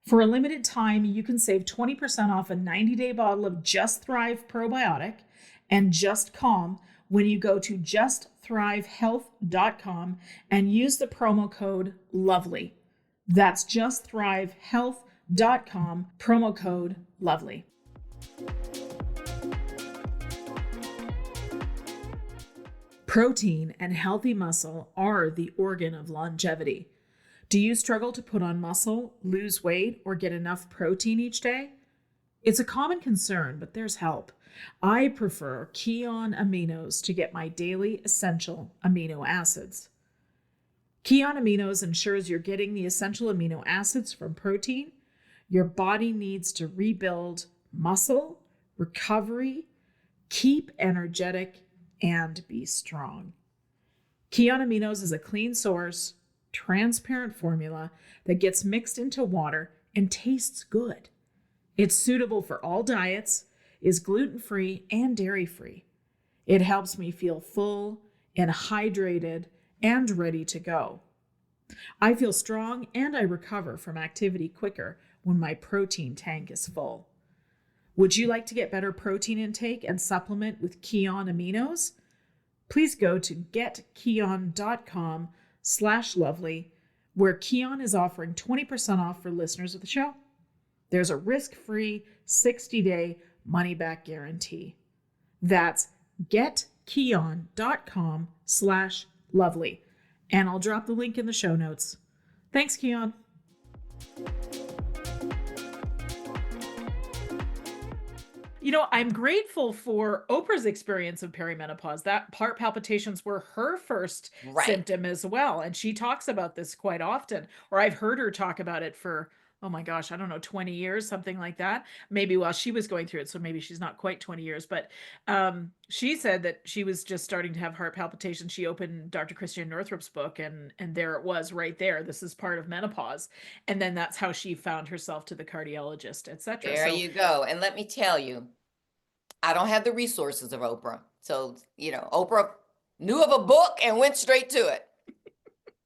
For a limited time, you can save 20% off a 90-day bottle of Just Thrive probiotic and Just Calm when you go to justthrivehealth.com and use the promo code LOVELY. That's justthrivehealth.com, promo code LOVELY. Protein and healthy muscle are the organ of longevity. Do you struggle to put on muscle, lose weight, or get enough protein each day? It's a common concern, but there's help. I prefer Kion Aminos to get my daily essential amino acids. Kion Aminos ensures you're getting the essential amino acids from protein your body needs to rebuild muscle, recovery, keep energetic, and be strong. Kion Aminos is a clean source, transparent formula that gets mixed into water and tastes good. It's suitable for all diets, is gluten-free and dairy-free. It helps me feel full and hydrated and ready to go. I feel strong and I recover from activity quicker when my protein tank is full. Would you like to get better protein intake and supplement with Kion Aminos? Please go to getkion.com/lovely, where Kion is offering 20% off for listeners of the show. There's a risk-free 60-day money-back guarantee. That's getkion.com/lovely. And I'll drop the link in the show notes. Thanks, Kion. I'm grateful for Oprah's experience of perimenopause. That heart palpitations were her first Right. symptom as well. And she talks about this quite often, or I've heard her talk about it for, oh my gosh, I don't know, 20 years, something like that. Maybe while she was going through it. So maybe she's not quite 20 years, but she said that she was just starting to have heart palpitations. She opened Dr. Christian Northrup's book and there it was right there. This is part of menopause. And then that's how she found herself to the cardiologist, etc. There So you go. And let me tell you, I don't have the resources of Oprah. So, Oprah knew of a book and went straight to it.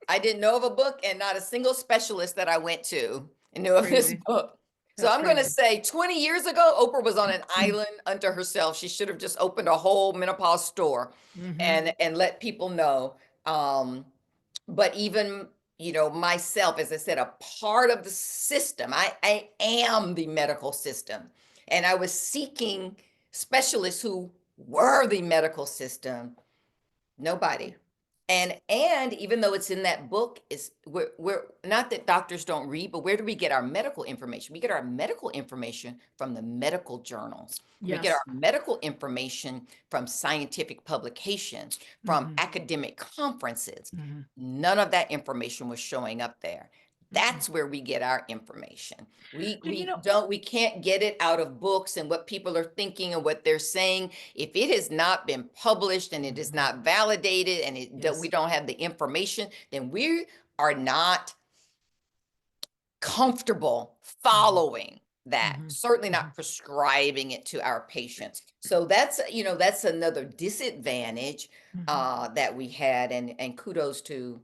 I didn't know of a book and not a single specialist that I went to knew of this crazy. book. So That's I'm going to crazy. say 20 years ago, Oprah was on an island unto herself. She should have just opened a whole menopause store Mm-hmm. and let people know But even, myself, as I said, a part of the system, I am the medical system. And I was seeking specialists who were the medical system. Nobody. And even though it's in that book, is we're not that doctors don't read, but where do we get our medical information? We get our medical information from the medical journals. We get our Yes. medical information from scientific publications, from Mm-hmm. academic conferences. Mm-hmm. None of that information was showing up there. Mm-mm. That's where we get our information. We And we don't we can't get it out of books and what people are thinking and what they're saying. If it has not been published and it is mhm. not validated and we Yes. don't have the information, then we are not comfortable Mhm. following that, Mhm. certainly Mhm. not prescribing it to our patients. So that's another disadvantage Mhm. that we had, and kudos to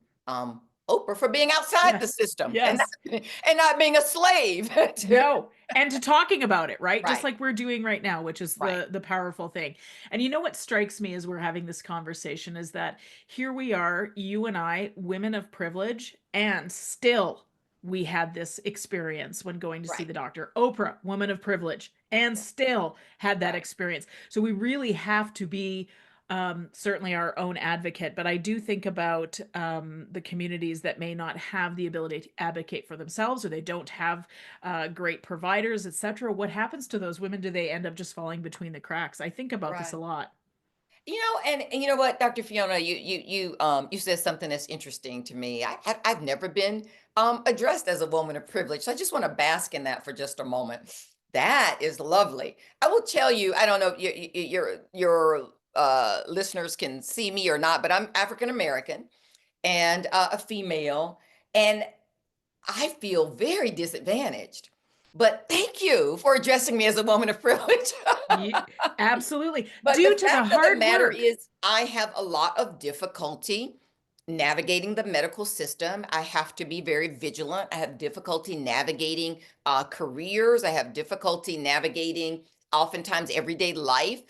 Oprah for being outside the Yes. system and Yes. not being a slave to, No. And to talking about it, right? Just right, like we're doing right now, which is right, the powerful thing. And you know what strikes me as we're having this conversation is that here we are, you and I, women of privilege, and still we had this experience when going to see right, the doctor. Oprah, woman of privilege, and still had that right, experience. So we really have to be certainly our own advocate, but I do think about the communities that may not have the ability to advocate for themselves, or they don't have great providers, etc. What happens to those women? Do they end up just falling between the cracks? I think about this a right. lot. And you know what, Dr. Fiona, you said something that's interesting to me. I've never been addressed as a woman of privilege, so I just want to bask in that for just a moment. That is lovely. I will tell you, I don't know if your listeners can see me or not, but I'm African American and a female, and I feel very disadvantaged. But thank you for addressing me as a woman of privilege. Ye- Absolutely. But the Due to the fact of the hard matter work. is, I have a lot of difficulty navigating the medical system. I have to be very vigilant. I have difficulty navigating careers. I have difficulty navigating oftentimes everyday life.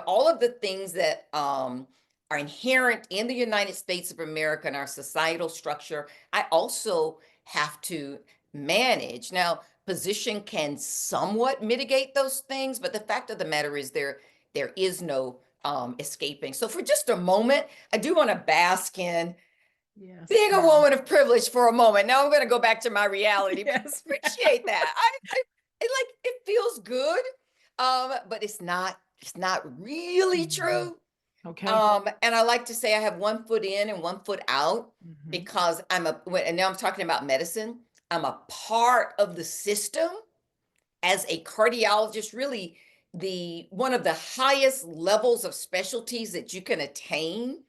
All of the things that are inherent in the United States of America and our societal structure, I also have to manage. Now, position can somewhat mitigate those things, but the fact of the matter is there is no escaping. So for just a moment, I do want to bask in Yes. being a Yeah. woman of privilege for a moment. Now I'm going to go back to my reality, but Yes. I appreciate that. It feels good, but it's not really Mhm. true. Okay. And I like to say I have one foot in and one foot out Hmm. because and now I'm talking about medicine. I'm a part of the system as a cardiologist, really the one of the highest levels of specialties that you can attain.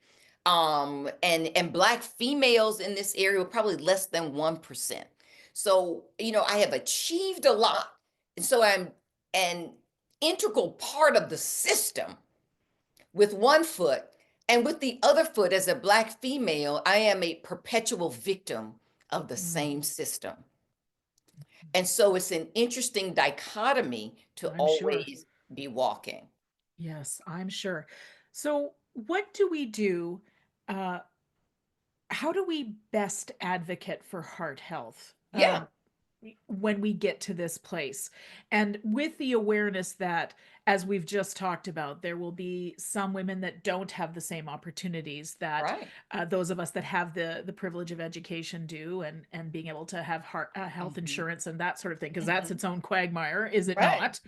And Black females in this area were probably less than 1%. So, I have achieved a lot. And so I'm an integral part of the system with one foot. And with the other foot, as a Black female, I am a perpetual victim of the Mm, same system. And so it's an interesting dichotomy to I'm sure. always be walking. Yes, I'm sure. So, what do we do? Uh, how do we best advocate for heart health? Yeah, When we get to this place, and with the awareness that, as we've just talked about, there will be some women that don't have the same opportunities that right. those of us that have the privilege of education do, and being able to have health Mhm, insurance and that sort of thing, because that's mhm. its own quagmire, is it Right, not?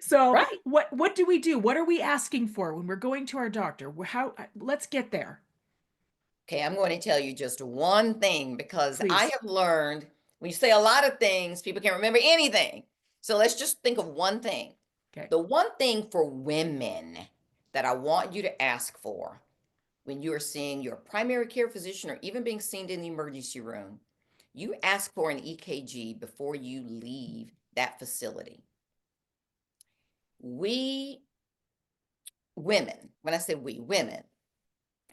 So right. what do we do? What are we asking for when we're going to our doctor? How, let's get there, Okay, I'm going to tell you just one thing because I please. have learned when you say a lot of things, people can't remember anything. So let's just think of one thing. Okay. The one thing for women that I want you to ask for when you are seeing your primary care physician or even being seen in the emergency room, you ask for an EKG before you leave that facility. We women, when I say we, women,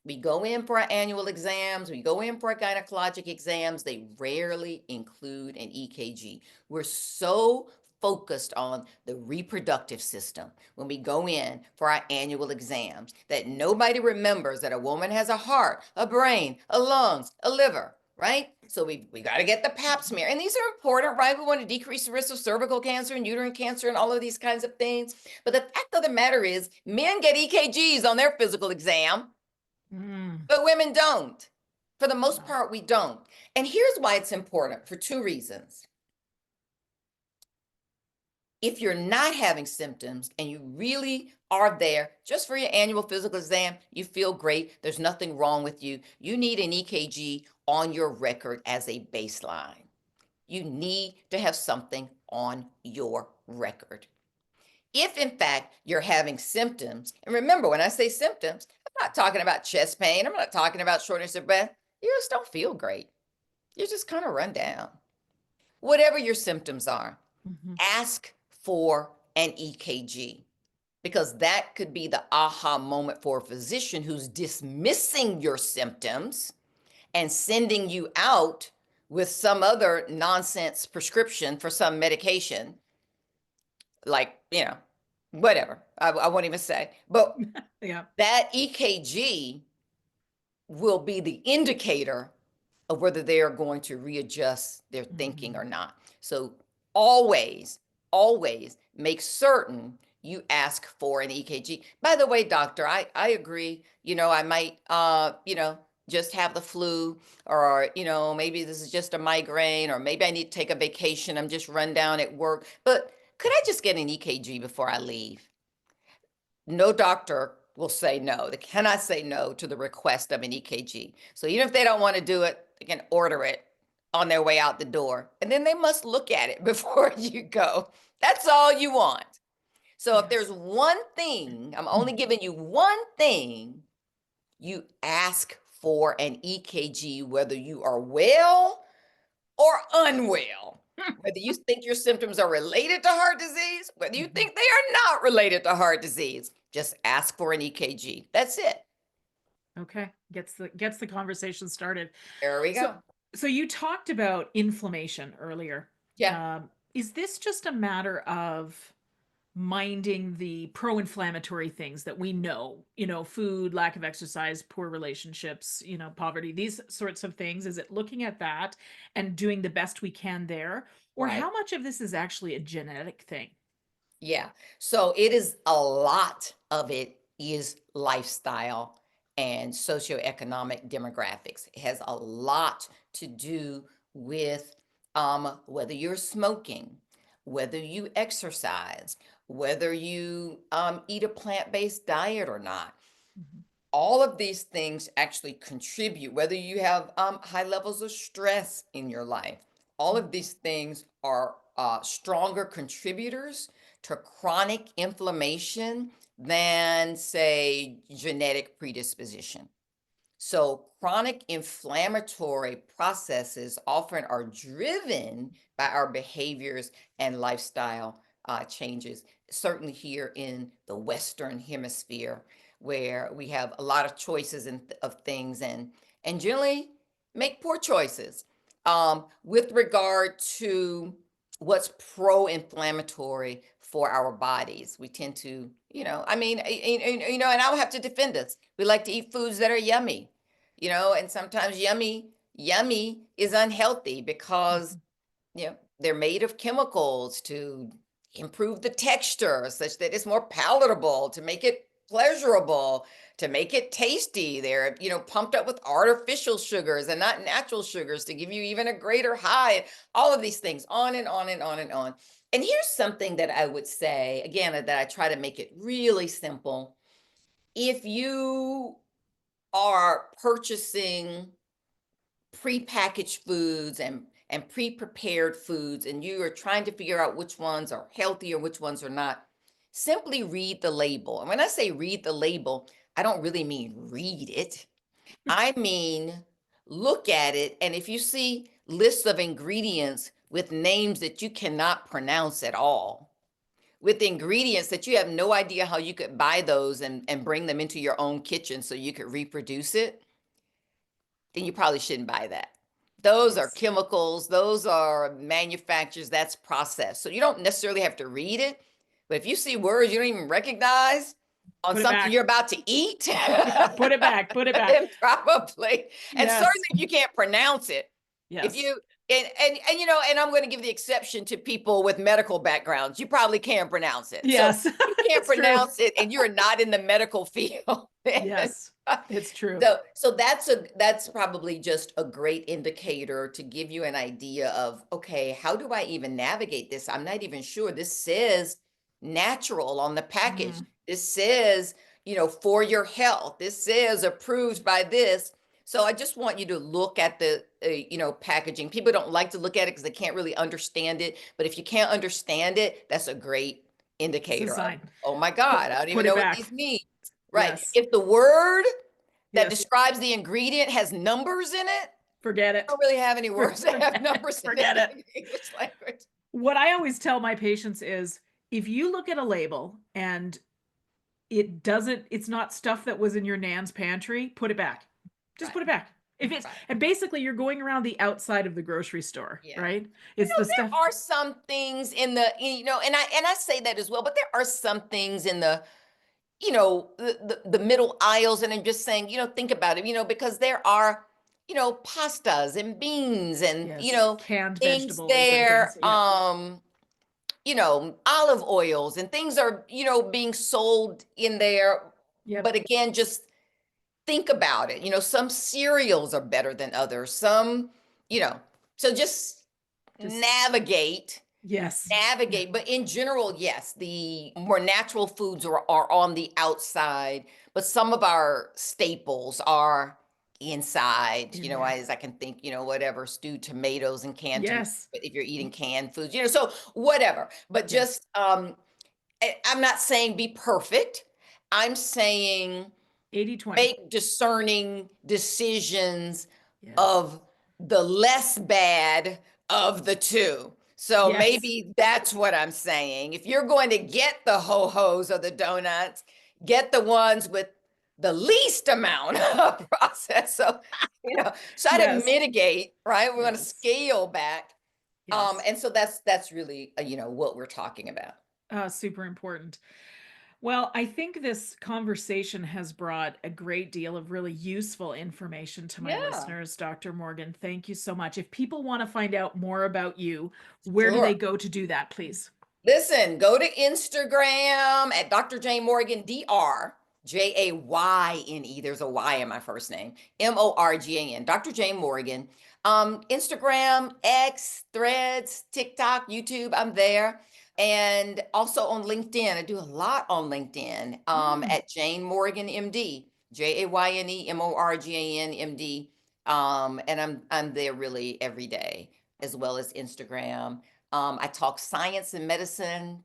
we go in for our annual exams, we go in for our gynecologic exams, they rarely include an EKG. We're so focused on the reproductive system when we go in for our annual exams, that nobody remembers that a woman has a heart, a brain, a lungs, a liver, right? So we got to get the pap smear. And these are important, right? We want to decrease the risk of cervical cancer and uterine cancer and all of these kinds of things. But the fact of the matter is, men get EKGs on their physical exam, but women don't. For the most part, we don't. And here's why it's important, for two reasons. If you're not having symptoms and you really are there just for your annual physical exam, you feel great, there's nothing wrong with you, you need an EKG on your record as a baseline. You need to have something on your record. If in fact you're having symptoms, and remember, when I say symptoms, I'm not talking about chest pain, I'm not talking about shortness of breath, you just don't feel great. You just kind of run down. Whatever your symptoms are, ask for an EKG, because that could be the aha moment for a physician who's dismissing your symptoms and sending you out with some other nonsense prescription for some medication, like, whatever. I won't even say. But Yeah. that EKG will be the indicator of whether they are going to readjust their thinking or not. So always, always make certain you ask for an EKG. By the way, doctor, I agree. I might, just have the flu, or, maybe this is just a migraine, or maybe I need to take a vacation. I'm just run down at work. But could I just get an EKG before I leave? No doctor will say no. They cannot say no to the request of an EKG. So even if they don't want to do it, they can order it on their way out the door. And then they must look at it before you go. That's all you want. So if there's one thing, I'm only giving you one thing, you ask for an EKG, whether you are well or unwell. Whether you think your symptoms are related to heart disease, whether you think they are not related to heart disease, just ask for an EKG. That's it. Okay. Gets the conversation started. There we go. So you talked about inflammation earlier. Yeah. Is this just a matter of minding the pro-inflammatory things that we know, food, lack of exercise, poor relationships, poverty, these sorts of things? Is it looking at that and doing the best we can there? Or Right. how much of this is actually a genetic thing? Yeah. So it is, a lot of it is lifestyle and socioeconomic demographics. It has a lot to do with whether you're smoking, whether you exercise, whether you eat a plant-based diet or not. All of these things actually contribute, whether you have high levels of stress in your life. All of these things are stronger contributors to chronic inflammation than, say, genetic predisposition. So chronic inflammatory processes often are driven by our behaviors and lifestyle changes, certainly here in the Western Hemisphere, where we have a lot of choices of things, and generally make poor choices with regard to what's pro-inflammatory for our bodies. We tend to, and I'll have to defend us. We like to eat foods that are yummy, and sometimes yummy is unhealthy because, they're made of chemicals to improve the texture such that it's more palatable, to make it pleasurable, to make it tasty. They're, pumped up with artificial sugars and not natural sugars to give you even a greater high. All of these things, on and on and on and on. And here's something that I would say, again, that I try to make it really simple. If you are purchasing prepackaged foods and pre-prepared foods, and you are trying to figure out which ones are healthy or which ones are not, simply read the label. And when I say read the label, I don't really mean read it. I mean, look at it, and if you see lists of ingredients with names that you cannot pronounce at all, with ingredients that you have no idea how you could buy those and bring them into your own kitchen so you could reproduce it, then you probably shouldn't buy that. Those are Yes. chemicals, those are manufacturers, that's processed. So you don't necessarily have to read it, but if you see words you don't even recognize on Put it something back. you're about to eat, Yeah, put it back. Put it back. then probably, and Yes. certainly if you can't pronounce it, if Yes. you and you know, and I'm going to give the exception to people with medical backgrounds. You probably can't pronounce it. So Yes. you can't It's true. pronounce it and you're not in the medical field. then Yes. It's true. so that's probably just a great indicator to give you an idea of, okay, how do I even navigate this? I'm not even sure. This says natural on the package. Mm, This says, for your health. This says approved by this. So I just want you to look at the packaging. People don't like to look at it because they can't really understand it. But if you can't understand it, that's a great it's a indicator of, sign. oh my Put God, I don't even put it know what back. these mean. Right. Yes. If the word that Yes. describes the ingredient has numbers in it, Forget I it. don't really have any words that have Forget it. numbers in Forget it it. in the English language. What I always tell my patients is if you look at a label and it's not stuff that was in your nan's pantry, put it back. Just Right. put it back. If it's Right. and basically you're going around the outside of the grocery store, Yeah. right? It's the stuff. There are some things in the, and I say that as well, but there are some things in the, the middle aisles, and I'm just saying, think about it, because there are, pastas and beans and, Yes, canned things vegetables and things. there, Yeah. olive oils and things are, being sold in there. Yep. But again, just think about it. Some cereals are better than others. Some, so just Just navigate, yes. Yeah. navigate. But in general, yes, the more natural foods are on the outside, but some of our staples are inside, In there. as I can think, whatever, stewed tomatoes and canned tomatoes, Yes. if you're eating canned foods, so whatever. But Yes. just I'm not saying be perfect. I'm saying 80/20. make discerning decisions Yes. of the less bad of the two. So Yes. maybe that's what I'm saying. If you're going to get the ho-hos or the donuts, get the ones with the least amount of process. So, try to Yes. mitigate, right? We're going to Yes. scale back. Yes. And so that's really, what we're talking about. Super important. Well, I think this conversation has brought a great deal of really useful information to my Yeah, listeners, Dr. Morgan. Thank you so much. If people want to find out more about you, where do sure. they go to do that, please? Listen, go to Instagram at Dr. Jayne Morgan, Jayne. There's a Y in my first name. Morgan, Dr. Jayne Morgan. Instagram, X, Threads, TikTok, YouTube, I'm there. And also on LinkedIn. I do a lot on LinkedIn Mm, at Jayne Morgan, MD, Jayne MD. And I'm there really every day, as well as Instagram. I talk science and medicine,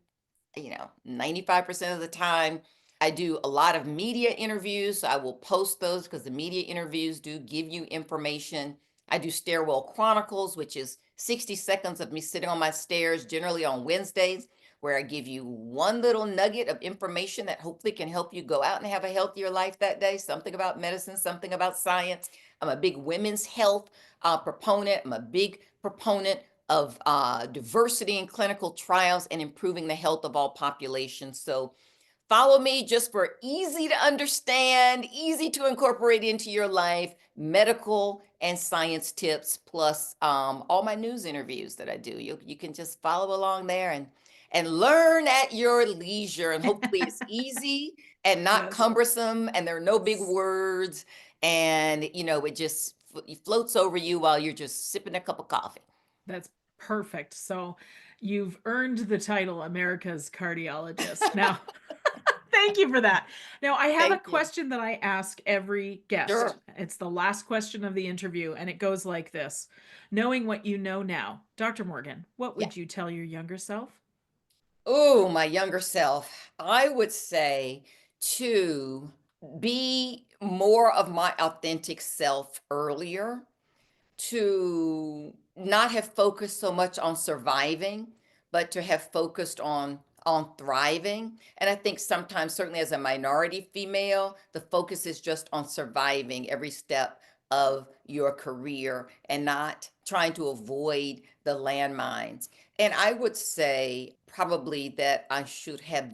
95% of the time. I do a lot of media interviews. So I will post those because the media interviews do give you information. I do Stairwell Chronicles, which is 60 seconds of me sitting on my stairs, generally on Wednesdays, where I give you one little nugget of information that hopefully can help you go out and have a healthier life that day. Something about medicine, something about science. I'm a big women's health proponent. I'm a big proponent of diversity in clinical trials and improving the health of all populations. So follow me just for easy to understand, easy to incorporate into your life, medical and science tips, plus all my news interviews that I do. You can just follow along there and learn at your leisure. And hopefully it's easy and not yes. cumbersome, and there are no big words, and it just floats over you while you're just sipping a cup of coffee. That's perfect. So you've earned the title America's Cardiologist. Now, thank you for that. Now, I have a Thank you. question that I ask every guest. Sure. It's the last question of the interview, and it goes like this. Knowing what you know now, Dr. Morgan, what Yeah. would you tell your younger self? Oh, my younger self. I would say to be more of my authentic self earlier, to not have focused so much on surviving, but to have focused on thriving. And I think sometimes, certainly as a minority female, the focus is just on surviving every step of your career and not trying to avoid the landmines. And I would say probably that I should have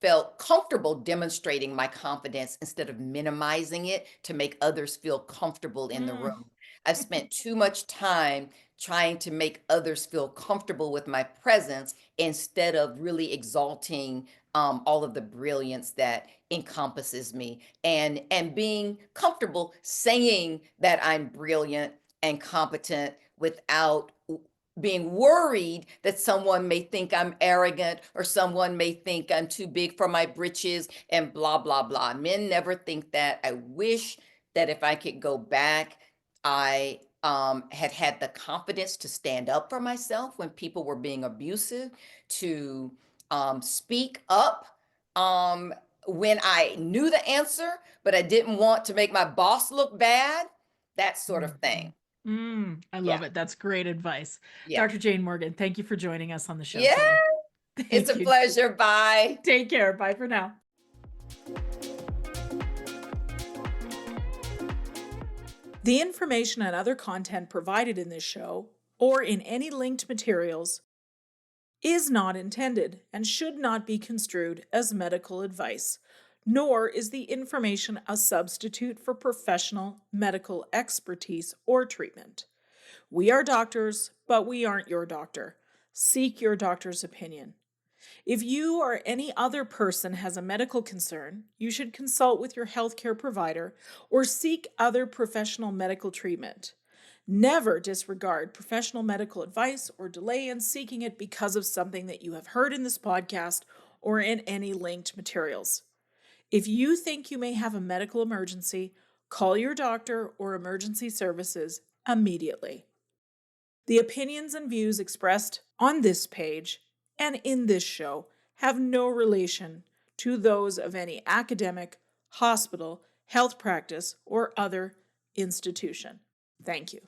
felt comfortable demonstrating my confidence instead of minimizing it to make others feel comfortable in the Mm. room. I've spent too much time trying to make others feel comfortable with my presence instead of really exalting all of the brilliance that encompasses me and being comfortable saying that I'm brilliant and competent without being worried that someone may think I'm arrogant or someone may think I'm too big for my britches and blah, blah, blah. Men never think that. I wish that if I could go back, I had the confidence to stand up for myself when people were being abusive, to speak up when I knew the answer, but I didn't want to make my boss look bad, that sort of thing. I Yeah, love it. That's great advice. yeah. Dr. Jayne Morgan, thank you for joining us on the show Yeah. today. It's a Thank you. pleasure. Bye. Take care. Bye for now. The information and other content provided in this show, or in any linked materials, is not intended and should not be construed as medical advice, nor is the information a substitute for professional medical expertise or treatment. We are doctors, but we aren't your doctor. Seek your doctor's opinion. If you or any other person has a medical concern, you should consult with your healthcare provider or seek other professional medical treatment. Never disregard professional medical advice or delay in seeking it because of something that you have heard in this podcast or in any linked materials. If you think you may have a medical emergency, call your doctor or emergency services immediately. The opinions and views expressed on this page and in this show have no relation to those of any academic, hospital, health practice, or other institution. Thank you.